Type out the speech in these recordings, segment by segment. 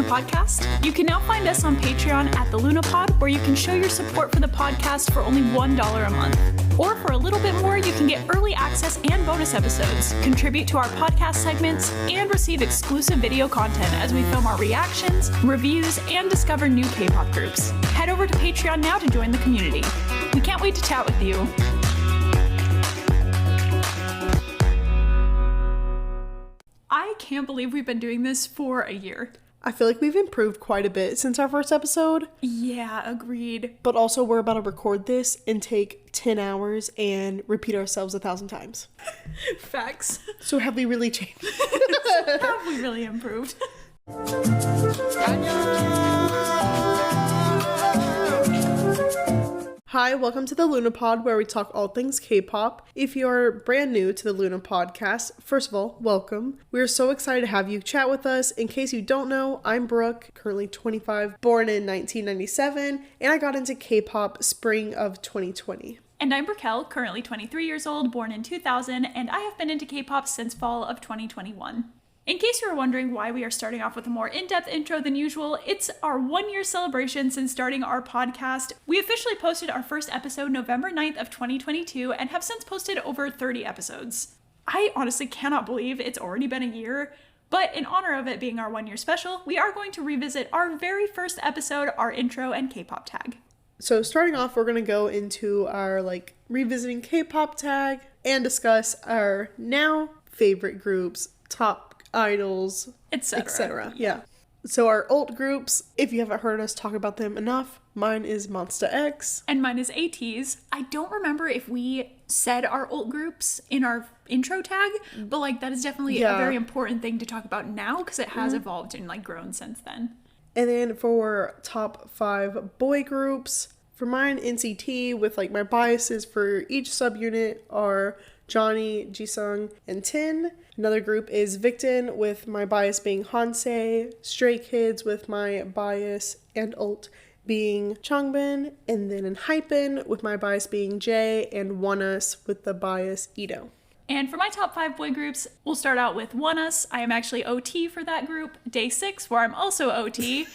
podcast? You can now find us on Patreon at the LunaPod, where you can show your support for the podcast for only $1 a month. Or for a little bit more, you can get early access and bonus episodes, contribute to our podcast segments, and receive exclusive video content as we film our reactions, reviews, and discover new K-pop groups. Head over to Patreon now to join the community. We can't wait to chat with you. I can't believe we've been doing this for a year. I feel like we've improved quite a bit since our first episode. Yeah, agreed. But also we're about to record this and take 10 hours and repeat ourselves 1,000 times. Facts. So have we really changed? Have we really improved? Hi, welcome to the LunaPod, where we talk all things K-pop. If you're brand new to the Luna Podcast, first of all, welcome. We're so excited to have you chat with us. In case you don't know, I'm Brooke, currently 25, born in 1997, and I got into K-pop spring of 2020. And I'm Raquel, currently 23 years old, born in 2000, and I have been into K-pop since fall of 2021. In case you were wondering why we are starting off with a more in-depth intro than usual, it's our 1-year celebration since starting our podcast. We officially posted our first episode November 9th of 2022 and have since posted over 30 episodes. I honestly cannot believe it's already been a year, but in honor of it being our 1-year special, we are going to revisit our very first episode, our intro and Kpop Tag. So starting off, we're going to go into our revisiting Kpop Tag and discuss our now favorite groups, top idols, etc. Yeah. So our alt groups, if you haven't heard us talk about them enough, mine is Monsta X. And mine is ATEEZ. I don't remember if we said our alt groups in our intro tag, but that is definitely a very important thing to talk about now because it has evolved and grown since then. And then for top 5 boy groups, for mine, NCT, with my biases for each subunit are Johnny, Jisung, and Tin. Another group is Victon, with my bias being Hanse, Stray Kids with my bias and alt being Changbin, and then in Hypen with my bias being Jay, and ONEUS with the bias Ito. And for my top 5 boy groups, we'll start out with ONEUS. I am actually OT for that group. Day 6, where I'm also OT.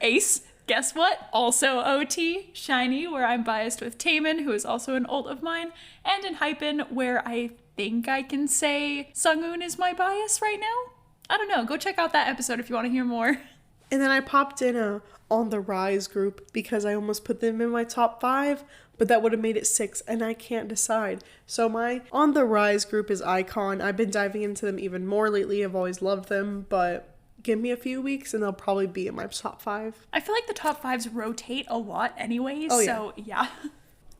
Ace, guess what? Also OT. Shiny, where I'm biased with Taemin, who is also an alt of mine. And in Hypen, where I think I can say Sunghoon is my bias right now. I don't know. Go check out that episode if you want to hear more. And then I popped in a On the Rise group because I almost put them in my top 5, but that would have made it 6, and I can't decide. So my On the Rise group is iKON. I've been diving into them even more lately. I've always loved them, but give me a few weeks and they'll probably be in my top 5. I feel like the top 5s rotate a lot anyways, so yeah.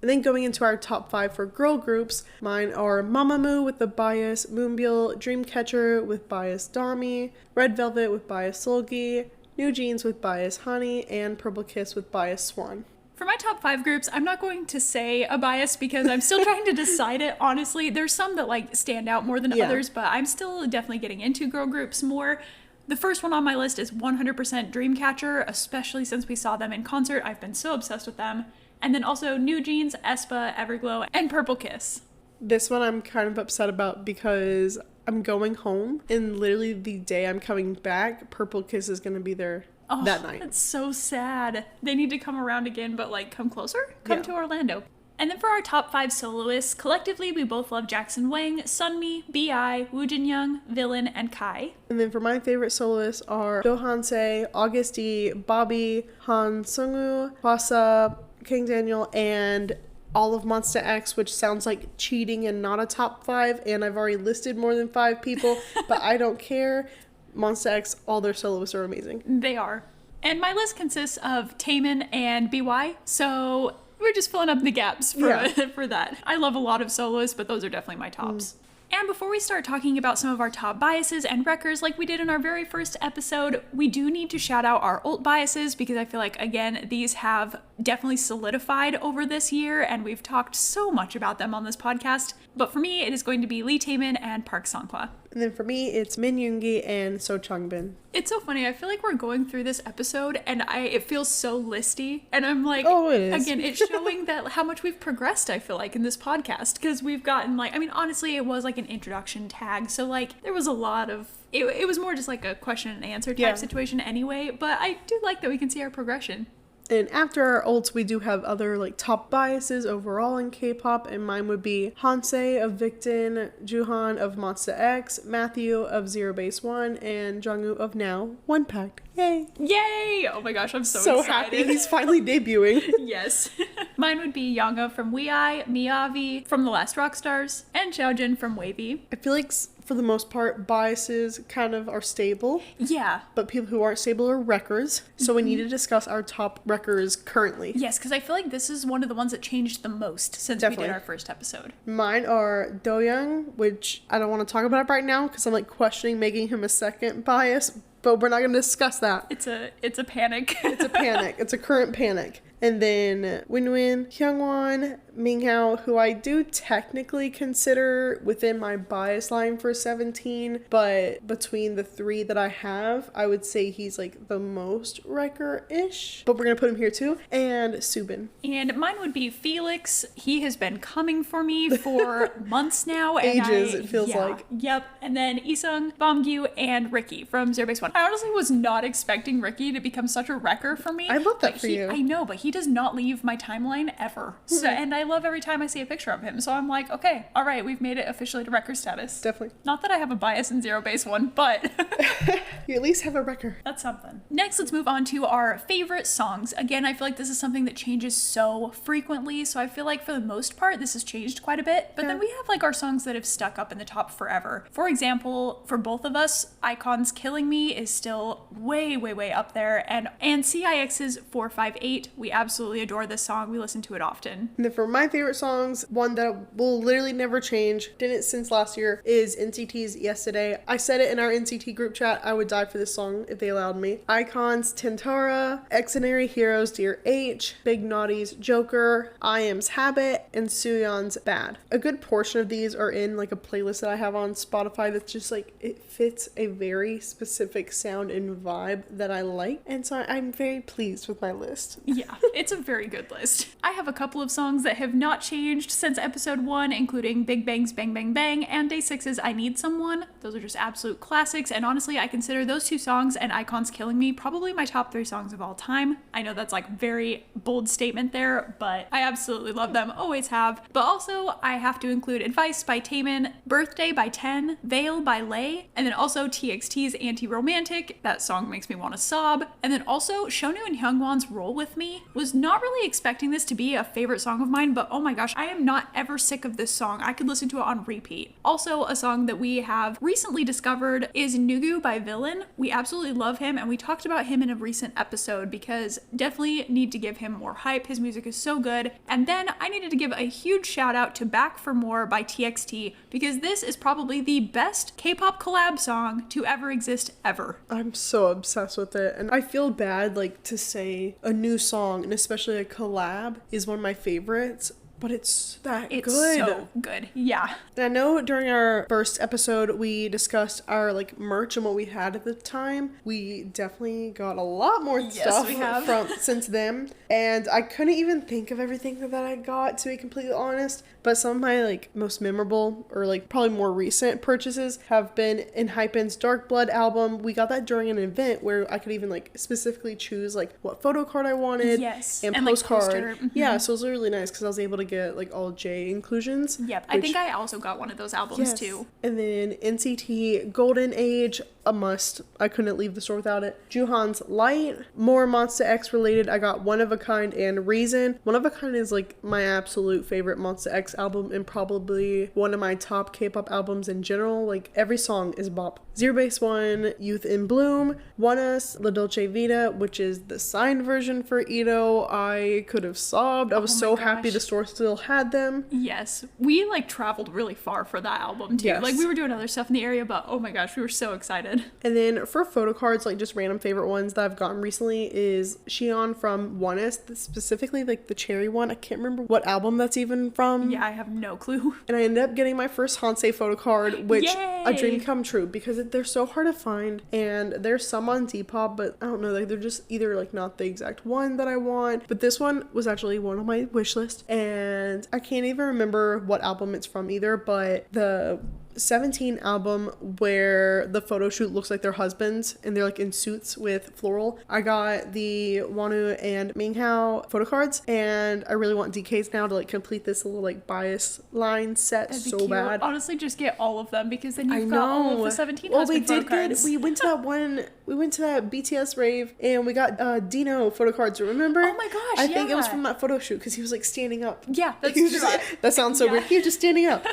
And then going into our top 5 for girl groups, mine are Mamamoo with the bias Moonbyul, Dreamcatcher with bias Dami, Red Velvet with bias Seulgi, New Jeans with bias Honey, and Purple Kiss with bias Swan. For my top 5 groups, I'm not going to say a bias because I'm still trying to decide it, honestly. There's some that stand out more than others, but I'm still definitely getting into girl groups more. The first one on my list is 100% Dreamcatcher, especially since we saw them in concert. I've been so obsessed with them. And then also New Jeans, aespa, Everglow, and Purple Kiss. This one I'm kind of upset about because I'm going home, and literally the day I'm coming back, Purple Kiss is going to be there that night. That's so sad. They need to come around again, but come closer? Come to Orlando. And then for our top 5 soloists, collectively we both love Jackson Wang, Sunmi, B.I., Woo Jin Young, Villain, and Kai. And then for my favorite soloists are Do Hanse, August D, Bobby, Han Sungwoo, Hwasa, King Daniel, and all of Monsta X, which sounds like cheating and not a top 5, and I've already listed more than 5 people, but I don't care. Monsta X, all their soloists are amazing. They are. And my list consists of Taemin and BY, so we're just filling up the gaps for that. I love a lot of soloists, but those are definitely my tops. And before we start talking about some of our top biases and wreckers like we did in our very first episode, we do need to shout out our alt biases because I feel like, again, these have definitely solidified over this year, and we've talked so much about them on this podcast. But for me, it is going to be Lee Taemin and Park Sangkwa. And then for me, it's Min Yoongi and So Changbin. It's so funny. I feel like we're going through this episode and it feels so listy. And I'm like, oh, it is. Again, it's showing that how much we've progressed, I feel like, in this podcast. Because we've gotten like, I mean, honestly, it was like an introduction tag. So like there was a lot of, it was more just like a question and answer type situation anyway. But I do like that we can see our progression. And after our ults, we do have other like top biases overall in K-pop, and mine would be Hansei of Victon, Juhan of Monsta X, Matthew of Zero Base One, and Jungwoo of Now One Pact. Yay! Yay! Oh my gosh, I'm so excited. Happy he's finally debuting. Yes. Mine would be Yanga from WeI, Miyavi from The Last Rockstars, and Xiaojin from Wavy. I feel like for the most part, biases kind of are stable. Yeah. But people who aren't stable are wreckers. So we need to discuss our top wreckers currently. Yes, because I feel like this is one of the ones that changed the most since we did our first episode. Mine are Doyoung, which I don't want to talk about right now because I'm like questioning making him a second bias, but we're not going to discuss that. It's a panic. It's a panic. It's a current panic. And then Winwin, Hyungwon, Minghao, who I do technically consider within my bias line for 17, but between the three that I have, I would say he's like the most wrecker-ish. But we're going to put him here too. And Subin. And mine would be Felix. He has been coming for me for months now. Ages, it feels like. Yep. And then Isung, Bomgyu, and Ricky from Zero Base One. I honestly was not expecting Ricky to become such a wrecker for me. I love that for you. I know, but he does not leave my timeline ever. So, and I love every time I see a picture of him. So I'm like, okay, all right, we've made it officially to wrecker status. Definitely. Not that I have a bias in Zero Base One, but you at least have a wrecker. That's something. Next, let's move on to our favorite songs. Again, I feel like this is something that changes so frequently. So I feel like for the most part, this has changed quite a bit. But then we have like our songs that have stuck up in the top forever. For example, for both of us, iKON's Killing Me is still way, way, way up there. And CIX's 458, we absolutely adore this song. We listen to it often. And then for my favorite songs, one that will literally never change, didn't since last year, is NCT's Yesterday. I said it in our NCT group chat, I would die for this song if they allowed me. iKON's Tentara, Exonary Heroes Dear H, Big Naughty's Joker, IM's Habit, and Suyeon's Bad. A good portion of these are in like a playlist that I have on Spotify that's just like, it fits a very specific sound and vibe that I like. And so I'm very pleased with my list. Yeah, it's a very good list. I have a couple of songs that have not changed since episode 1, including Big Bang's Bang Bang Bang and Day 6's I Need Someone. Those are just absolute classics, and honestly, I consider those two songs and iKON's Killing Me probably my top 3 songs of all time. I know that's like very bold statement there, but I absolutely love them, always have. But also, I have to include Advice by Taemin, Birthday by 10, Veil by Lay, and then also TXT's Anti-Romantic. That song makes me want to sob. And then also, Shonu and Hyungwon's Roll With Me. Was not really expecting this to be a favorite song of mine, but oh my gosh, I am not ever sick of this song. I could listen to it on repeat. Also, a song that we have recently discovered is Nugu by Villain. We absolutely love him, and we talked about him in a recent episode because definitely need to give him more hype. His music is so good. And then I needed to give a huge shout out to Back for More by TXT because this is probably the best K-pop collab song to ever exist ever. I'm so obsessed with it, and I feel bad like to say a new song, and especially a collab, is one of my favorites, but it's good. It's so good. Yeah. And I know during our first episode we discussed our like merch and what we had at the time. We definitely got a lot more stuff from since then, and I couldn't even think of everything that I got, to be completely honest. But some of my like most memorable or like probably more recent purchases have been in Hypen's Dark Blood album. We got that during an event where I could even like specifically choose like what photo card I wanted. Yes. And postcard. Like poster. Mm-hmm. Yeah, so it was really nice because I was able to get like all J inclusions. Yep. I think I also got one of those albums too. And then NCT Golden Age, a must. I couldn't leave the store without it. Juhan's Light, more Monsta X related. I got One of a Kind and Reason. One of a Kind is like my absolute favorite Monsta X album and probably one of my top K-pop albums in general. Like every song is bop. Zero Base One, Youth in Bloom, One Us, La Dolce Vita, which is the signed version for Ito. I could have sobbed. I was so happy the store still had them. Yes. We like traveled really far for that album too. Yes. Like we were doing other stuff in the area, but oh my gosh, we were so excited. good. And then for photo cards, like just random favorite ones that I've gotten recently is Xion from Oneness, specifically like the cherry one. I can't remember what album that's even from. Yeah, I have no clue. And I ended up getting my first Hansei photo card, which Yay! a dream come true because they're so hard to find. And there's some on Depop, but I don't know, like they're just either like not the exact one that I want. But this one was actually one on my wish list, and I can't even remember what album it's from either, but the 17 album where the photo shoot looks like their husbands and they're like in suits with floral. I got the Wonu and Minghao photo cards, and I really want DKs now to like complete this little like bias line set. That'd be so cute. bad. Honestly, just get all of them because then I you've got all of know. the 17 Well, husband we photo did cards. we went to that BTS rave and we got Dino photo cards, remember? Oh my gosh, I think it was yeah. from that photo shoot because he was like standing up. Yeah, that's He was true. just- that sounds so Yeah. weird. He was just standing up.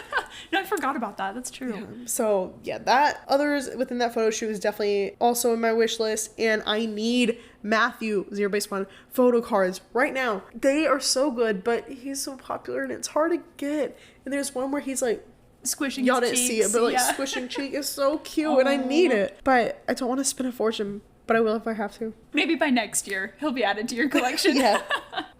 No, I forgot about that. That's true. So yeah, that others within that photo shoot is definitely also in my wish list, and I need Matthew 0 Base 1 photo cards right now. They are so good, but he's so popular and it's hard to get. And there's one where he's like, Squishing y'all his didn't see cheeks, it, but like yeah. squishing cheek is so cute and I need it. But I don't want to spend a fortune, but I will if I have to. Maybe by next year, he'll be added to your collection. Yeah.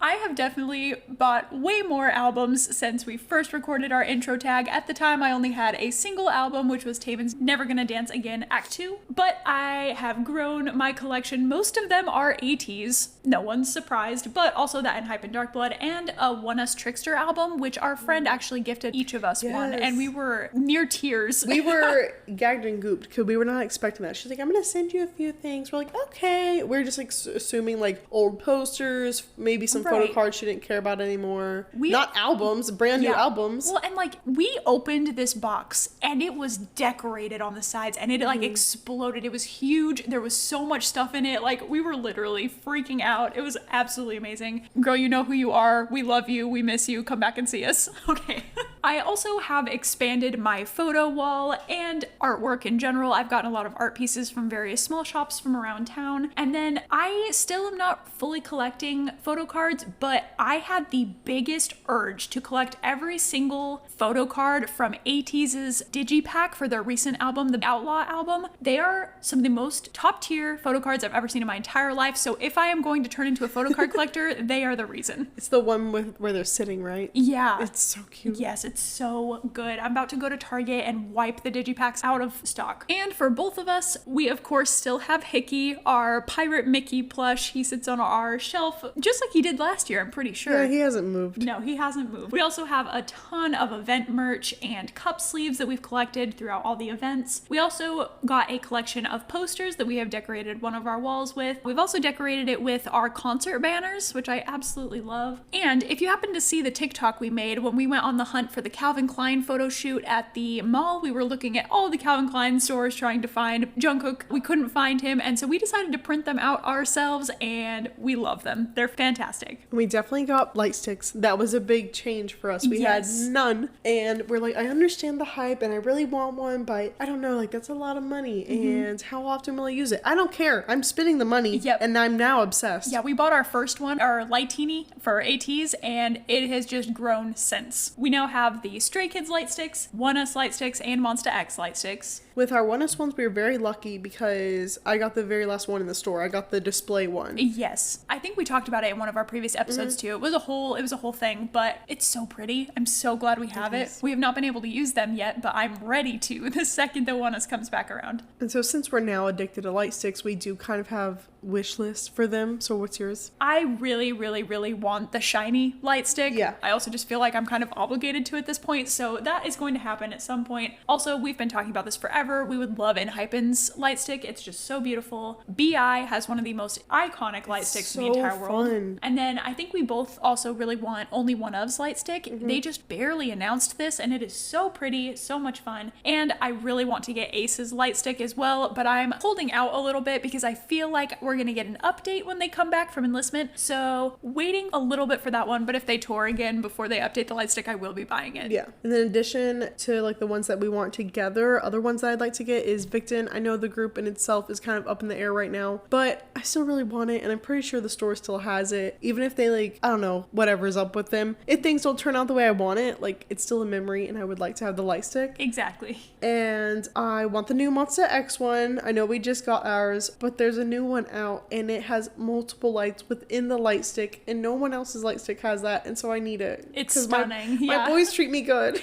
I have definitely bought way more albums since we first recorded our intro tag. At the time, I only had a single album, which was Taven's Never Gonna Dance Again Act 2. But I have grown my collection. Most of them are 80s. No one's surprised. But also that Hype and Dark Blood and a One Us Trickster album, which our friend actually gifted each of us one. Yes. And we were near tears. We were gagged and gooped because we were not expecting that. She's like, I'm gonna send you a few things. We're like, okay. We're just like assuming like old posters, maybe some photo Right. cards she didn't care about anymore. We- Not albums, brand new Yeah. albums. Well, and like we opened this box and it was decorated on the sides and it like exploded. It was huge. There was so much stuff in it. Like we were literally freaking out. It was absolutely amazing. Girl, you know who you are. We love you. We miss you. Come back and see us. Okay. I also have expanded my photo wall and artwork in general. I've gotten a lot of art pieces from various small shops from around town. And then I still am not fully collecting photo cards, but I had the biggest urge to collect every single photo card from ATEEZ's Digipack for their recent album, the Outlaw album. They are some of the most top tier photo cards I've ever seen in my entire life. So if I am going to turn into a photo card collector, they are the reason. It's the one with where they're sitting, right? Yeah. It's so cute. Yes, it's so good. I'm about to go to Target and wipe the Digipacks out of stock. And for both of us, we of course still have Hickey, our Pirate Mickey plush. He sits on our shelf just like he did last year, I'm pretty sure. Yeah, he hasn't moved. No, he hasn't moved. We also have a ton of event merch and cup sleeves that we've collected throughout all the events. We also got a collection of posters that we have decorated one of our walls with. We've also decorated it with our concert banners, which I absolutely love. And if you happen to see the TikTok we made when we went on the hunt for the Calvin Klein photo shoot at the mall, we were looking at all the Calvin Klein stores trying to find Jungkook. We couldn't find him, and so we decided to print them out ourselves, and we love them. They're fantastic. We definitely got light sticks. That was a big change for us. We Yes. had none. And we're like, I understand the hype and I really want one, but I don't know, like that's a lot of money. And how often will I use it? I don't care. I'm spending the money. Yep. And I'm now obsessed. Yeah, we bought our first one, our Lightini for ATs, and it has just grown since. We now have the Stray Kids light sticks, One Us light sticks, and Monsta X light sticks. With our Oneness ones, we were very lucky because I got the very last one in the store. I got the display one. Yes, I think we talked about it in one of our previous episodes too. It was a whole thing, but it's so pretty. I'm so glad we have it. We have not been able to use them yet, but I'm ready to the second the One Us comes back around. And so since we're now addicted to light sticks, we do kind of have wish lists for them. So what's yours? I really, really, really want the shiny light stick. Yeah. I also just feel like I'm kind of obligated to at this point, so that is going to happen at some point. Also, we've been talking about this forever. We would love Enhypen's light stick. It's just so beautiful. BI has one of the most iconic light sticks in the so entire world. fun. And then I think we both also really want Only One Of's light stick. They just barely announced this, and it is so pretty, so much fun. And I really want to get Ace's light stick as well, but I'm holding out a little bit because I feel like we're gonna get an update when they come back from enlistment. So waiting a little bit for that one, but if they tour again before they update the light stick, I will be buying buying it. Yeah. And in addition to like the ones that we want together, other ones that I'd like to get is Victon. I know the group in itself is kind of up in the air right now, but I still really want it, and I'm pretty sure the store still has it. Even if they like, I don't know, whatever's up with them. If things don't turn out the way I want it, like it's still a memory, and I would like to have the light stick. Exactly. And I want the new Monster X one. I know we just got ours, but there's a new one out, and it has multiple lights within the light stick, and no one else's light stick has that, and so I need it. It's stunning. My boys treat me good.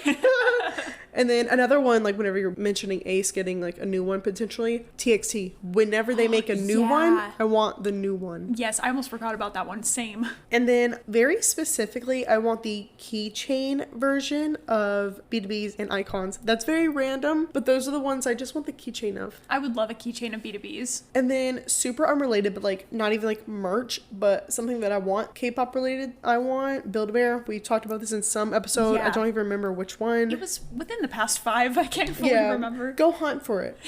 And then another one, like whenever you're mentioning Ace getting like a new one potentially, TXT. Whenever they make a new one, I want the new one. Yes, I almost forgot about that one. Same. And then very specifically, I want the keychain version of B2Bs and icons. That's very random, but those are the ones I just want the keychain of. I would love a keychain of B2Bs. And then super unrelated, but like not even like merch, but something that I want, K-pop related, I want Build-A-Bear. We talked about this in some episode. Yeah. I don't even remember which one. It was within the past 5. I can't fully remember. Go hunt for it.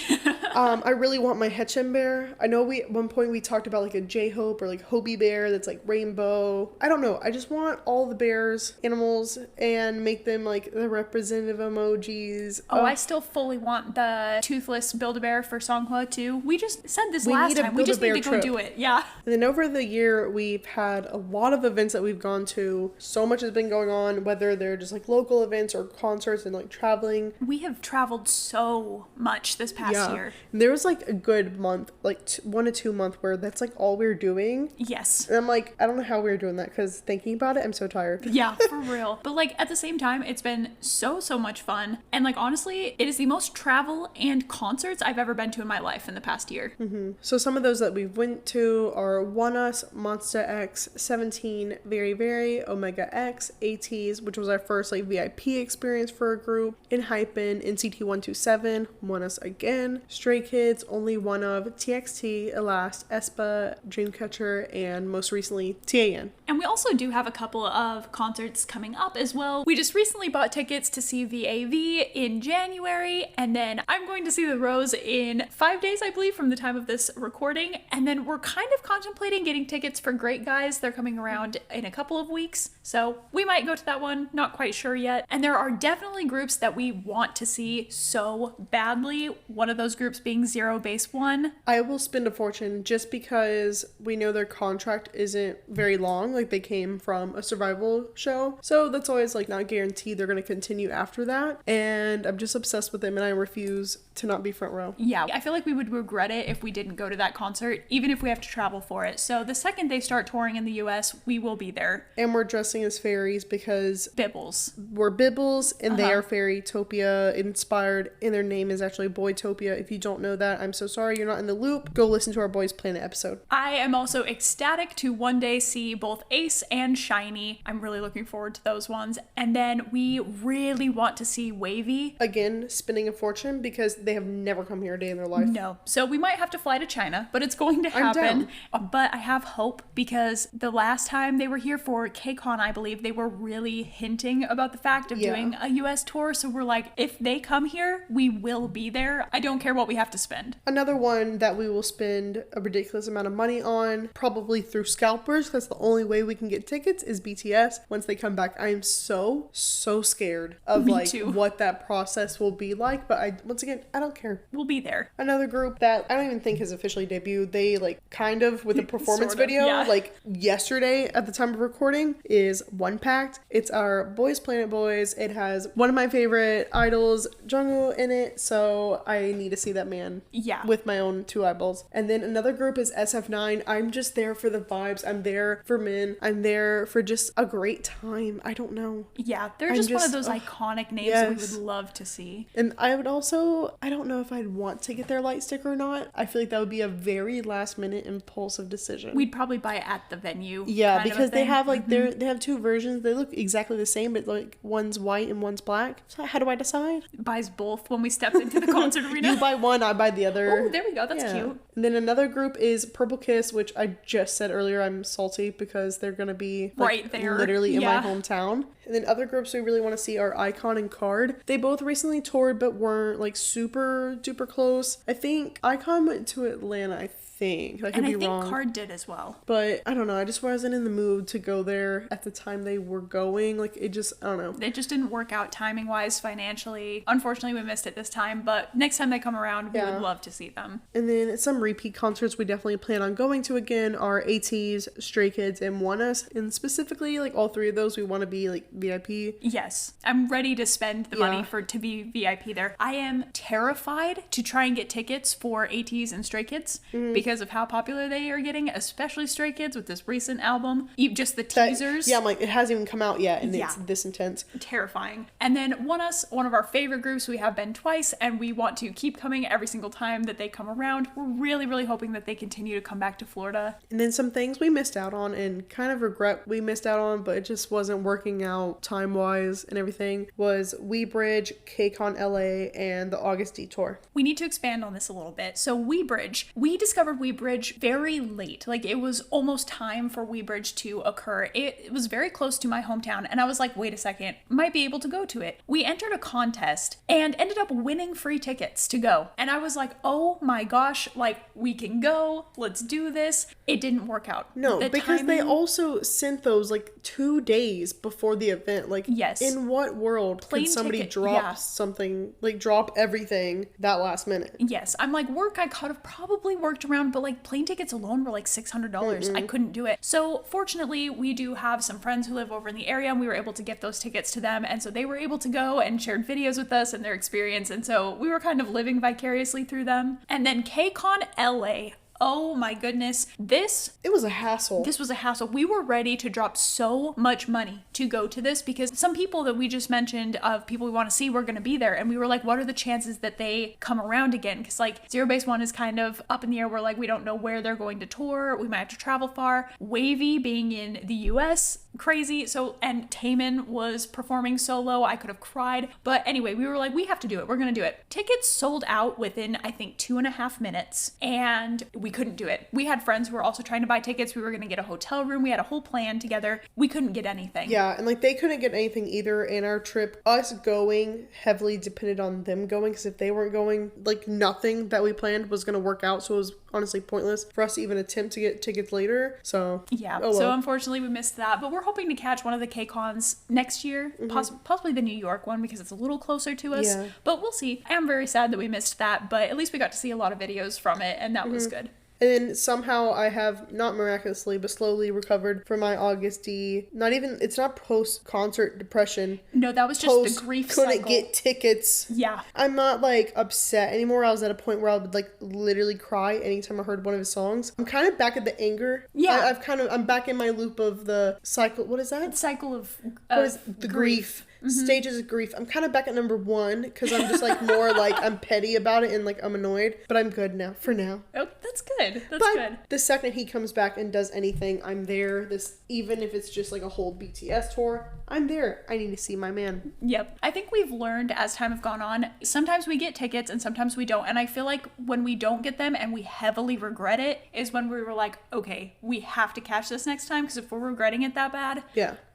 I really want my Hetchem bear. I know at one point we talked about like a J-Hope or like Hobie bear that's like rainbow. I don't know. I just want all the bears, animals, and make them like the representative emojis. Oh, I still fully want the toothless Build-A-Bear for Songhua too. We just said this last time. We just need to go do it. Yeah. And then over the year, we've had a lot of events that we've gone to. So much has been going on, whether they're just like local events or concerts and like traveling. We have traveled so much this past year. And there was like a good month, like 1 to 2 months where that's like all we were doing. Yes. And I'm like, I don't know how we were doing that because thinking about it, I'm so tired. Yeah, for real. But like at the same time, it's been so much fun. And like honestly, it is the most travel and concerts I've ever been to in my life in the past year. Mm-hmm. So some of those that we went to are One Us, Monster X, 17, Very Very, Omega X, ATEEZ, which was our first like VIP experience for a group, Hypen, NCT 127, One Us again, Stray Kids, Only One Of, TXT, Elast, aespa, Dreamcatcher, and most recently TAN. And we also do have a couple of concerts coming up as well. We just recently bought tickets to see VAV in January, and then I'm going to see The Rose in 5 days, I believe, from the time of this recording. And then we're kind of contemplating getting tickets for Great Guys. They're coming around in a couple of weeks, so we might go to that one, not quite sure yet. And there are definitely groups that we want to see so badly. One of those groups being Zero Base One. I will spend a fortune just because we know their contract isn't very long. Like they came from a survival show. So that's always like not guaranteed they're going to continue after that. And I'm just obsessed with them and I refuse to not be front row. Yeah, I feel like we would regret it if we didn't go to that concert, even if we have to travel for it. So the second they start touring in the US, we will be there. And we're dressing as fairies because Bibbles. We're Bibbles and they are Fairytopia inspired, and their name is actually Boytopia. If you don't know that, I'm so sorry you're not in the loop. Go listen to our Boys Planet episode. I am also ecstatic to one day see both Ace and Shiny. I'm really looking forward to those ones. And then we really want to see Wavy. Again, spending a fortune because they have never come here a day in their life. No. So we might have to fly to China, but it's going to happen. But I have hope because the last time they were here for KCON, I believe, they were really hinting about the fact of doing a US tour. So we're like, if they come here, we will be there. I don't care what we have to spend. Another one that we will spend a ridiculous amount of money on, probably through scalpers, that's the only way we can get tickets, is BTS. Once they come back, I am so scared of what that process will be like. But once again, I don't care. We'll be there. Another group that I don't even think has officially debuted, they like kind of with a performance sort of, video yeah. like yesterday at the time of recording, is One Pact. It's our Boys Planet Boys. It has one of my favorite idols, Jungkook, in it, so I need to see that man with my own 2 eyeballs. And then another group is SF9. I'm just there for the vibes. I'm there for Min. I'm there for just a great time. I don't know. Yeah, they're just one of those iconic names that we would love to see. And I would also, I don't know if I'd want to get their light stick or not. I feel like that would be a very last minute impulsive decision. We'd probably buy it at the venue. Yeah, because they have like they have 2 versions. They look exactly the same, but like one's white and one's black. So how do I decide? Buys both when we step into the concert arena. You buy one, I buy the other. Oh, there we go. That's cute. And And then another group is Purple Kiss, which I just said earlier I'm salty because they're going to be like, right there. literally in my hometown. And then other groups we really want to see are Icon and Card. They both recently toured but weren't like super duper close. I think Icon went to Atlanta, I think. I could be wrong. Card did as well. But I don't know. I just wasn't in the mood to go there at the time they were going. Like it just, I don't know. It just didn't work out timing wise, financially. Unfortunately, we missed it this time. But next time they come around, we would love to see them. And then some repeat concerts we definitely plan on going to again are ATEEZ, Stray Kids, and ONEUS. And specifically, like all three of those, we want to be like VIP. Yes, I'm ready to spend the money to be VIP there. I am terrified to try and get tickets for ATEEZ and Stray Kids because of how popular they are getting, especially Stray Kids with this recent album. Just the teasers. I'm like, it hasn't even come out yet and it's this intense. Terrifying. And then ONEUS, one of our favorite groups, we have been twice and we want to keep coming every single time that they come around. We're really, really hoping that they continue to come back to Florida. And then some things we missed out on and kind of regret we missed out on, but it just wasn't working out time-wise and everything, was WeBridge, KCON LA, and the August Detour. We need to expand on this a little bit. So WeBridge, we discovered WeBridge very late. Like it was almost time for WeBridge to occur. It was very close to my hometown and I was like, wait a second, might be able to go to it. We entered a contest and ended up winning free tickets to go. And I was like, oh my gosh, like we can go, let's do this. It didn't work out. No, because they also sent those like 2 days before the event. Like, yes. In what world could somebody drop something, like drop everything that last minute? Yes, I'm like, work I could have probably worked around, but like plane tickets alone were like $600. I couldn't do it. So fortunately, we do have some friends who live over in the area and we were able to gift those tickets to them. And so they were able to go and shared videos with us and their experience. And so we were kind of living vicariously through them. And then KCON LA. Oh my goodness. It was a hassle. This was a hassle. We were ready to drop so much money to go to this because some people that we just mentioned of people we want to see were going to be there. And we were like, what are the chances that they come around again? Because like Zero Base One is kind of up in the air. We're like, we don't know where they're going to tour. We might have to travel far. Wavy being in the US, crazy. So, and Taemin was performing solo. I could have cried. But anyway, we were like, we have to do it. We're going to do it. Tickets sold out within, I think, 2.5 minutes. And we couldn't do it. We had friends who were also trying to buy tickets. We were going to get a hotel room. We had a whole plan together. We couldn't get anything. Yeah, and like they couldn't get anything either. In our trip, us going heavily depended on them going, because if they weren't going, like nothing that we planned was going to work out. So it was honestly pointless for us to even attempt to get tickets later. So yeah, so unfortunately we missed that, but we're hoping to catch one of the KCONs next year, possibly the New York one because it's a little closer to us, but we'll see. I am very sad that we missed that, but at least we got to see a lot of videos from it and that was good. And then somehow I have, not miraculously, but slowly recovered from my August D. It's not post-concert depression. No, that was just the grief cycle. Couldn't get tickets. Yeah. I'm not, like, upset anymore. I was at a point where I would, like, literally cry anytime I heard one of his songs. I'm kind of back at the anger. Yeah. I'm back in my loop of the cycle. What is that? Cycle of the grief. Stages of grief. I'm kind of back at number 1 because I'm just like more like I'm petty about it and like I'm annoyed, but I'm good now for now. Oh, that's good. That's good. The second he comes back and does anything, I'm there. Even if it's just like a whole BTS tour, I'm there. I need to see my man. Yep. I think we've learned as time have gone on, sometimes we get tickets and sometimes we don't. And I feel like when we don't get them and we heavily regret it is when we were like, okay, we have to catch this next time because if we're regretting it that bad,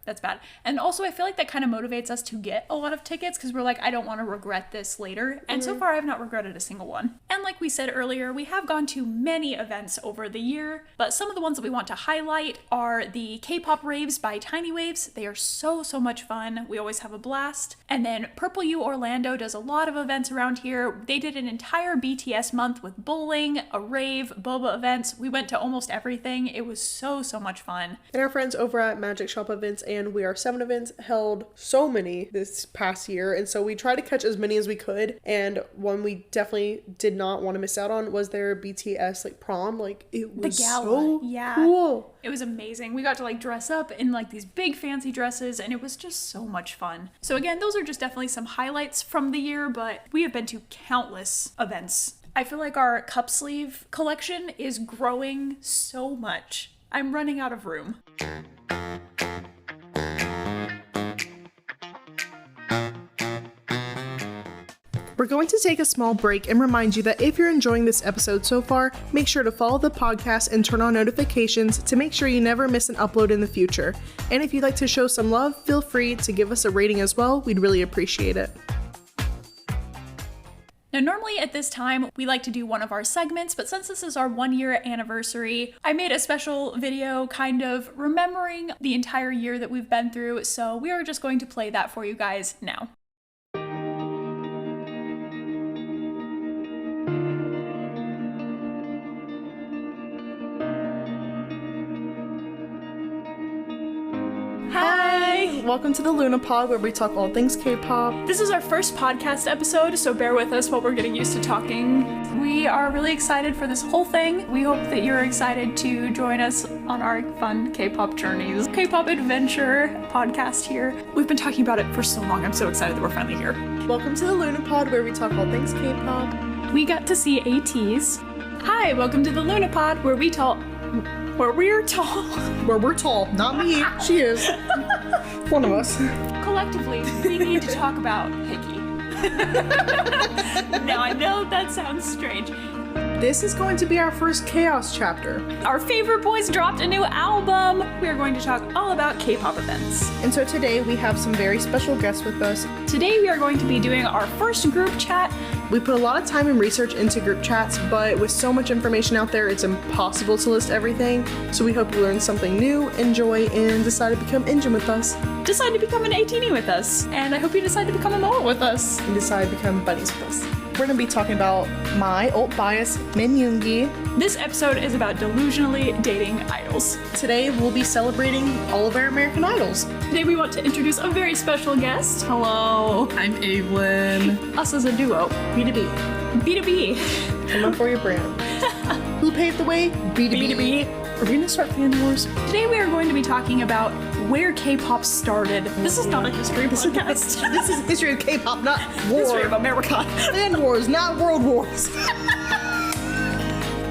that's bad. And also I feel like that kind of motivates us to get a lot of tickets because we're like, I don't want to regret this later. And so far I've not regretted a single one. And like we said earlier, we have gone to many events over the year, but some of the ones that we want to highlight are the K-pop raves by Tiny Waves. They are so much fun. We always have a blast. And then Purple U Orlando does a lot of events around here. They did an entire BTS month with bowling, a rave, boba events. We went to almost everything. It was so much fun. And our friends over at Magic Shop Events and We Are 7 events held so many this past year, and so we tried to catch as many as we could. And one we definitely did not want to miss out on was their BTS like prom. Like it was so cool. It was amazing. We got to like dress up in like these big fancy dresses and it was just so much fun. So again, those are just definitely some highlights from the year, but we have been to countless events. I feel like our cup sleeve collection is growing so much. I'm running out of room. We're We're going to take a small break and remind you that if you're enjoying this episode so far, make sure to follow the podcast and turn on notifications to make sure you never miss an upload in the future. And if you'd like to show some love, feel free to give us a rating as well. We'd really appreciate it. Now, normally at this time, we like to do one of our segments, but since this is our 1-year anniversary, I made a special video kind of remembering the entire year that we've been through, so we are just going to play that for you guys now. Welcome to the Luna Pod, where we talk all things K-pop. This is our first podcast episode, so bear with us while we're getting used to talking. We are really excited for this whole thing. We hope that you're excited to join us on our fun K-pop journeys. K-pop adventure podcast here. We've been talking about it for so long. I'm so excited that we're finally here. Welcome to the Luna Pod, where we talk all things K-pop. We got to see ATs. Hi, welcome to the Luna Pod, where we're tall. Where we're tall. Not me. She is. One of us. Collectively, we need to talk about Hickey. Now, I know that sounds strange. This is going to be our first Chaos chapter. Our favorite boys dropped a new album. We are going to talk all about K-pop events. And so today we have some very special guests with us. Today we are going to be doing our first group chat. We put a lot of time and research into group chats, but with so much information out there, it's impossible to list everything. So we hope you learned something new, enjoy, and decide to become Injin with us. Decide to become an 18 with us. And I hope you decide to become a Moa with us. And decide to become buddies with us. We're going to be talking about my alt bias, Min Yoongi. This episode is about delusionally dating idols. Today we'll be celebrating all of our American idols. Today we want to introduce a very special guest. Hello. I'm Evelyn. Us as a duo. B2B. B2B. Come on for your brand. Who paved the way? B2B. B2B. Are we going to start fan wars? Today we are going to be talking about where K-pop started. This is not a history podcast. This is history of K-pop, not war. History of America. Fan wars, not world wars.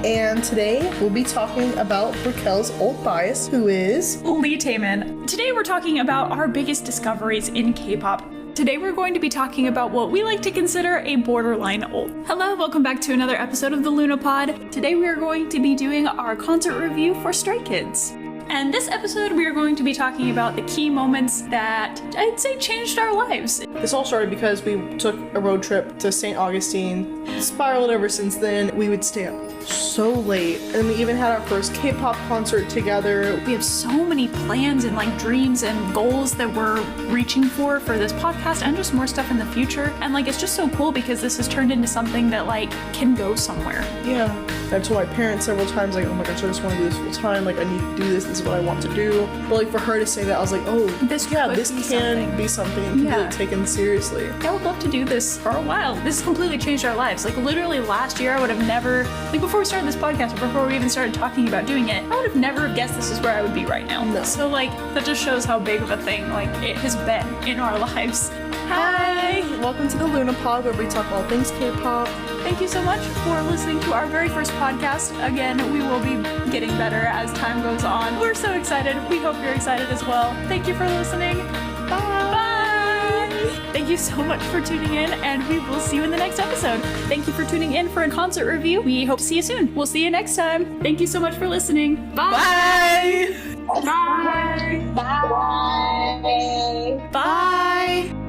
And today we'll be talking about Raquel's alt bias, who is Lee Taemin. Today we're talking about our biggest discoveries in K-pop. Today we're going to be talking about what we like to consider a borderline alt. Hello, welcome back to another episode of the Luna Pod. Today we are going to be doing our concert review for Stray Kids. And this episode we are going to be talking about the key moments that I'd say changed our lives. This all started because we took a road trip to St. Augustine. Spiraled ever since then. We would stay up so late. And we even had our first K-pop concert together. We have so many plans and like dreams and goals that we're reaching for this podcast and just more stuff in the future. And like it's just so cool because this has turned into something that like can go somewhere. Yeah. I told my parents several times like, oh my gosh, I just want to do this full time. Like I need to do this. This is what I want to do. But like for her to say that, I was like, oh, this can be something and can be taken seriously. I would love to do this for a while. This has completely changed our lives. Like literally last year I would have never, like before we started this podcast, or before we even started talking about doing it, I would have never guessed this is where I would be right now. No. So like that just shows how big of a thing like it has been in our lives. Hi! Welcome to the Luna Pod, where we talk all things K-pop. Thank you so much for listening to our very first podcast. Again, we will be getting better as time goes on. We're so excited. We hope you're excited as well. Thank you for listening. Bye! Thank you so much for tuning in, and we will see you in the next episode. Thank you for tuning in for a concert review. We hope to see you soon. We'll see you next time. Thank you so much for listening. Bye! Bye! Bye! Bye! Bye!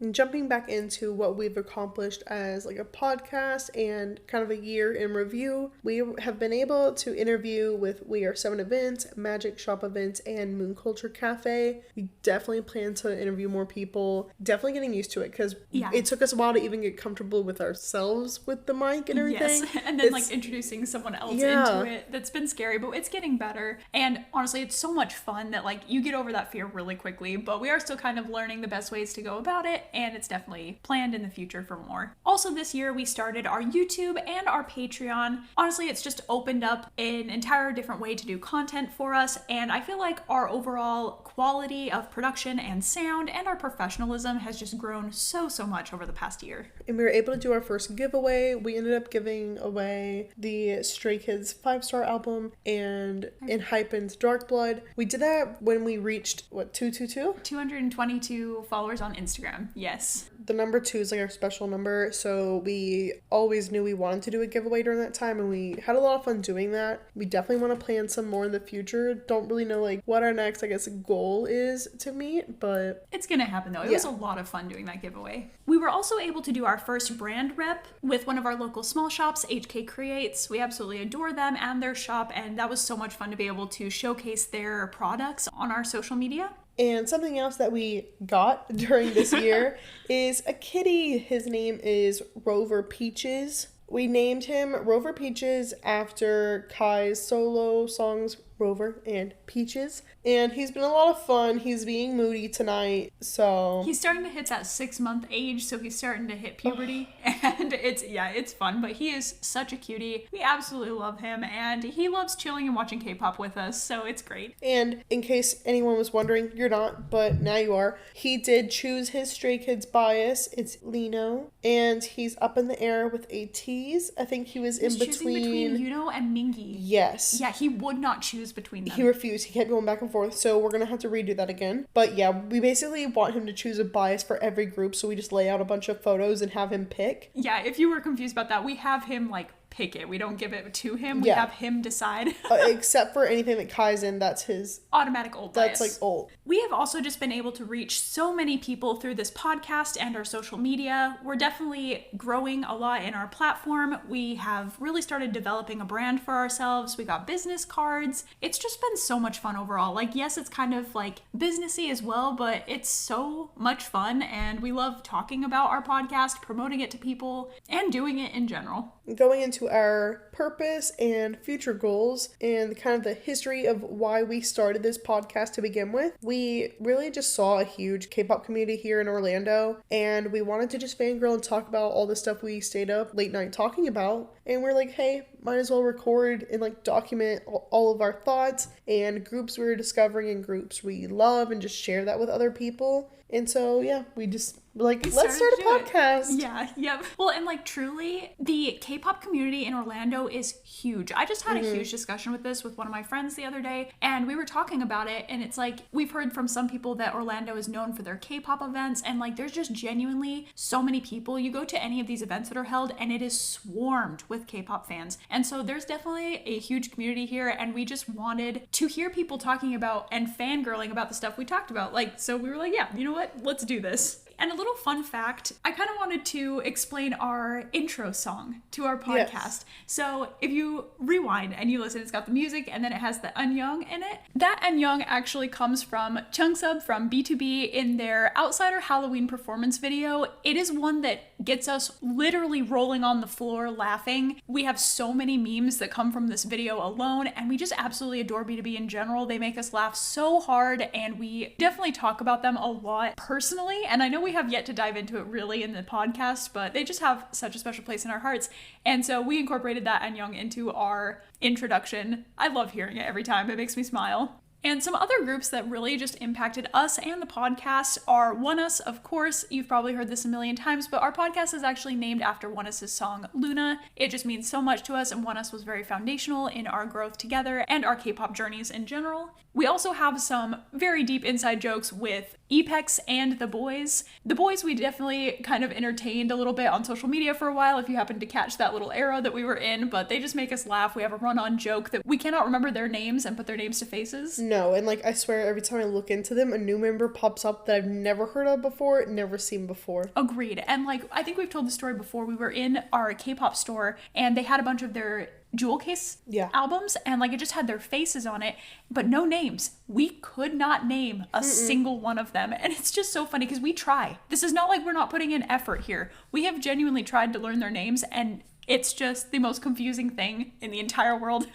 And jumping back into what we've accomplished as like a podcast and kind of a year in review, we have been able to interview with We Are 7 Events, Magic Shop Events, and Moon Culture Cafe. We definitely plan to interview more people. Definitely getting used to it because it took us a while to even get comfortable with ourselves with the mic and everything. Yes, and then like introducing someone else into it. That's been scary, but it's getting better. And honestly, it's so much fun that like you get over that fear really quickly, but we are still kind of learning the best ways to go about it. and it's definitely planned in the future for more. Also this year we started our YouTube and our Patreon. Honestly, it's just opened up an entire different way to do content for us, and I feel like our overall quality of production and sound and our professionalism has just grown so much over the past year. And we were able to do our first giveaway. We ended up giving away the Stray Kids 5-star album and Enhypen's Dark Blood. We did that when we reached, 222? 222 followers on Instagram, yes. The number 2 is like our special number, so we always knew we wanted to do a giveaway during that time, and we had a lot of fun doing that. We definitely want to plan some more in the future. Don't really know like what our next, I guess, goal is to meet, but it's gonna happen though. It was a lot of fun doing that giveaway. We were also able to do our first brand rep with one of our local small shops, HK Creates. We absolutely adore them and their shop, and that was so much fun to be able to showcase their products on our social media. And something else that we got during this year is a kitty. His name is Rover Peaches. We named him Rover Peaches after Kai's solo songs Rover and Peaches. And he's been a lot of fun. He's being moody tonight, so... He's starting to hit that 6-month age, so he's starting to hit puberty. And it's fun, but he is such a cutie. We absolutely love him, and he loves chilling and watching K-pop with us, so it's great. And in case anyone was wondering, you're not, but now you are. He did choose his Stray Kids bias. It's Lino, and he's up in the air with a tease. I think he was in between... choosing between Yuno and Mingi. Yes. Yeah, he would not choose between them. He refused. He kept going back and forth, so we're gonna have to redo that again. But yeah, we basically want him to choose a bias for every group, so we just lay out a bunch of photos and have him pick. Yeah, if you were confused about that, we have him like pick it. We don't give it to him. We have him decide. Except for anything that Kai's in, that's his automatic ult bias. That's like ult. We have also just been able to reach so many people through this podcast and our social media. We're definitely growing a lot in our platform. We have really started developing a brand for ourselves. We got business cards. It's just been so much fun overall. Like, yes, it's kind of like businessy as well, but it's so much fun, and we love talking about our podcast, promoting it to people, and doing it in general. Going into our purpose and future goals and kind of the history of why we started this podcast to begin with, we really just saw a huge K-pop community here in Orlando, and we wanted to just fangirl and talk about all the stuff we stayed up late night talking about. And we're like, hey, might as well record and like document all of our thoughts and groups we were discovering and groups we love, and just share that with other people. And so yeah, we just like, let's start a podcast. Yeah, yep. Well, and like truly, the K-pop community in Orlando is huge. I just had a huge discussion with this with one of my friends the other day, and we were talking about it, and it's like, we've heard from some people that Orlando is known for their K-pop events, and like there's just genuinely so many people. You go to any of these events that are held, and it is swarmed with K-pop fans. And so there's definitely a huge community here, and we just wanted to hear people talking about and fangirling about the stuff we talked about. Like, so we were like, yeah, you know what? Let's do this. And a little fun fact, I kind of wanted to explain our intro song to our podcast. Yes. So if you rewind and you listen, it's got the music and then it has the Annyeong in it. That Annyeong actually comes from Chungsub from B2B in their Outsider Halloween performance video. It is one that gets us literally rolling on the floor laughing. We have so many memes that come from this video alone, and we just absolutely adore B2B in general. They make us laugh so hard, and we definitely talk about them a lot personally, and I know we have yet to dive into it really in the podcast, but they just have such a special place in our hearts. And so we incorporated that Annyeong into our introduction. I love hearing it every time. It makes me smile. And some other groups that really just impacted us and the podcast are ONEUS, of course. You've probably heard this a million times, but our podcast is actually named after ONEUS's song Luna. It just means so much to us, and ONEUS was very foundational in our growth together and our K-pop journeys in general. We also have some very deep inside jokes with EPEX and The Boys. The Boys we definitely kind of entertained a little bit on social media for a while, if you happen to catch that little era that we were in, but they just make us laugh. We have a run-on joke that we cannot remember their names and put their names to faces. No, and like I swear every time I look into them, a new member pops up that I've never heard of before, never seen before. Agreed. And like, I think we've told the story before. We were in our K-pop store and they had a bunch of their jewel case albums, and like it just had their faces on it, but no names. We could not name a single one of them, and it's just so funny because we try. This is not like we're not putting in effort here. We have genuinely tried to learn their names, and it's just the most confusing thing in the entire world.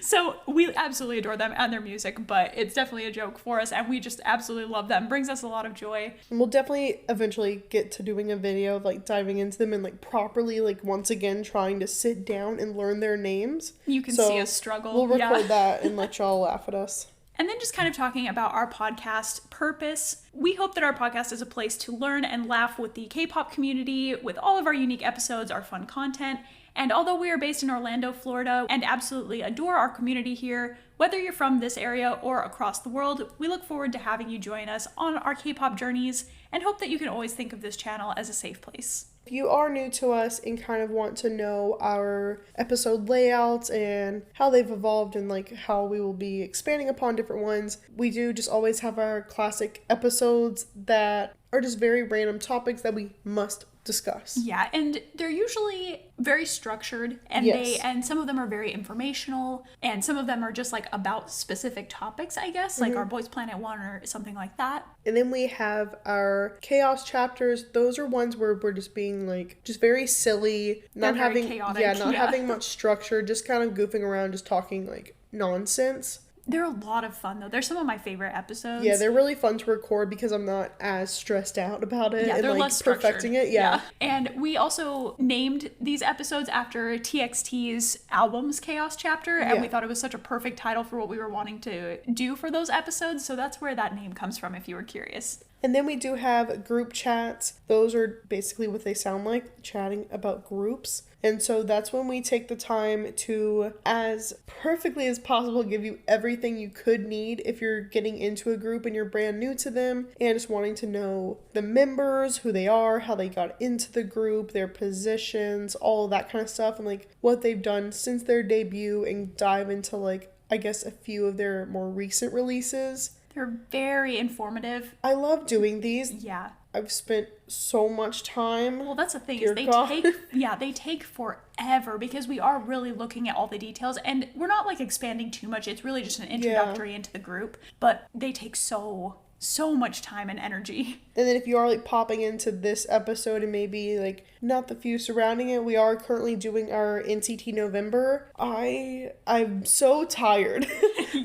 So we absolutely adore them and their music, but it's definitely a joke for us, and we just absolutely love them. Brings us a lot of joy. And we'll definitely eventually get to doing a video of like diving into them and like properly like once again trying to sit down and learn their names. You can see us struggle. We'll record that and let y'all laugh at us. And then just kind of talking about our podcast purpose. We hope that our podcast is a place to learn and laugh with the K-pop community, with all of our unique episodes, our fun content. And although we are based in Orlando, Florida, and absolutely adore our community here, whether you're from this area or across the world, we look forward to having you join us on our K-pop journeys and hope that you can always think of this channel as a safe place. If you are new to us and kind of want to know our episode layouts and how they've evolved and like how we will be expanding upon different ones, we do just always have our classic episodes that are just very random topics that we must discuss. Yeah, and they're usually very structured, and Yes. some of them are very informational, and some of them are just like about specific topics, I guess, like our Boys Planet 1 or something like that. And then we have our chaos chapters. Those are ones where we're just being like just very silly, not They're very having chaotic, not yeah. having much structure, just kind of goofing around, just talking like nonsense. They're a lot of fun, though. They're some of my favorite episodes. Yeah, they're really fun to record because I'm not as stressed out about it Yeah, and they're like less structured. perfecting it. Yeah. And we also named these episodes after TXT's album's Chaos Chapter, and Yeah. we thought it was such a perfect title for what we were wanting to do for those episodes, so that's where that name comes from, if you were curious. And then we do have group chats. Those are basically what they sound like, chatting about groups. And so that's when we take the time to, as perfectly as possible, give you everything you could need if you're getting into a group and you're brand new to them and just wanting to know the members, who they are, how they got into the group, their positions, all of that kind of stuff, and like what they've done since their debut, and dive into like, I guess, a few of their more recent releases. They're very informative. I love doing these. Yeah. I've spent so much time. Well, that's the thing, Dear is they God. they take forever because we are really looking at all the details, and we're not like expanding too much. It's really just an introductory into the group, but they take so much time and energy. And then if you are like popping into this episode and maybe like not the few surrounding it, we are currently doing our NCT November. I'm so tired,